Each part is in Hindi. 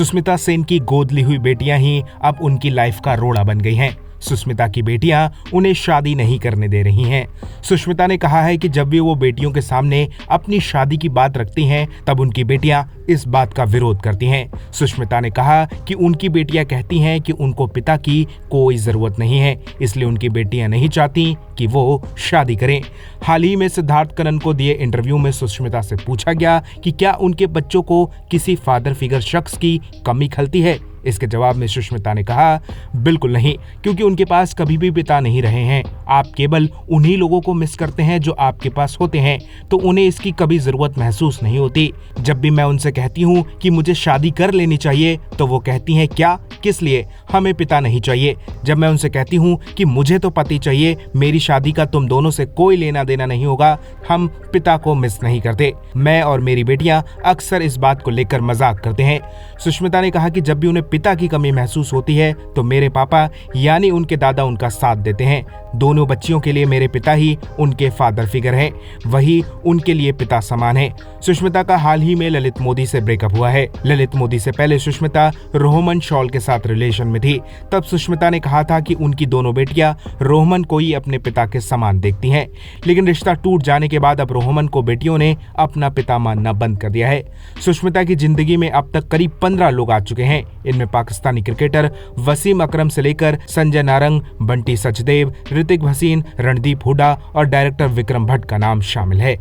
सुष्मिता सेन की गोद ली हुई बेटियां ही अब उनकी लाइफ का रोड़ा बन गई हैं। सुष्मिता की बेटियां उन्हें शादी नहीं करने दे रही हैं। सुष्मिता ने कहा है कि जब भी वो बेटियों के सामने अपनी शादी की बात रखती हैं, तब उनकी बेटियां इस बात का विरोध करती हैं। सुष्मिता ने कहा कि उनकी बेटियां कहती हैं कि उनको पिता की कोई जरूरत नहीं है, इसलिए उनकी बेटियां नहीं चाहती कि वो शादी करें। हाल ही में सिद्धार्थ कनन को दिए इंटरव्यू में सुष्मिता से पूछा गया कि क्या उनके बच्चों को किसी फादर फिगर शख्स की कमी खलती है। इसके जवाब में सुष्मिता ने कहा, बिल्कुल नहीं, क्योंकि उनके पास कभी भी पिता नहीं रहे हैं। आप केवल उन्हीं लोगों को मिस करते हैं जो आपके पास होते हैं, तो उन्हें इसकी कभी जरूरत महसूस नहीं होती। जब भी मैं उनसे कहती हूँ कि मुझे शादी कर लेनी चाहिए, तो वो कहती हैं, क्या, किस लिए, हमें पिता नहीं चाहिए। जब मैं उनसे कहती हूँ कि मुझे तो पति चाहिए, मेरी शादी का तुम दोनों से कोई लेना देना नहीं होगा, हम पिता को मिस नहीं करते। मैं और मेरी बेटियां अक्सर इस बात को लेकर मजाक करते हैं। सुष्मिता ने कहा कि जब भी उन्हें पिता की कमी महसूस होती है, तो मेरे पापा यानी उनके दादा उनका साथ देते हैं। दोनों बच्चियों के लिए मेरे पिता ही उनके फादर फिगर हैं, वही उनके लिए पिता समान है। सुष्मिता का हाल ही में ललित मोदी से ब्रेकअप हुआ है। ललित मोदी से पहले सुष्मिता रोहमन शॉल के साथ रिलेशन में थी। तब सुष्मिता ने कहा था कि उनकी दोनों बेटियां रोहमन को ही अपने पिता के समान देखती हैं, लेकिन रिश्ता टूट जाने के बाद अब रोहमन को बेटियों ने अपना पिता मानना बंद कर दिया है। सुष्मिता की जिंदगी में अब तक करीब 15 लोग आ चुके हैं। इनमें पाकिस्तानी क्रिकेटर वसीम अकरम से लेकर संजय नारंग, बंटी सचदेव, ऋतिक भसीन, रणदीप हुड्डा और डायरेक्टर विक्रम भट्ट का नाम शामिल है।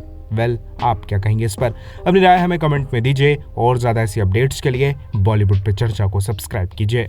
आप क्या कहेंगे इस पर? अपनी राय हमें कमेंट में दीजिए और ज्यादा ऐसी अपडेट्स के लिए बॉलीवुड पे चर्चा को सब्सक्राइब कीजिए।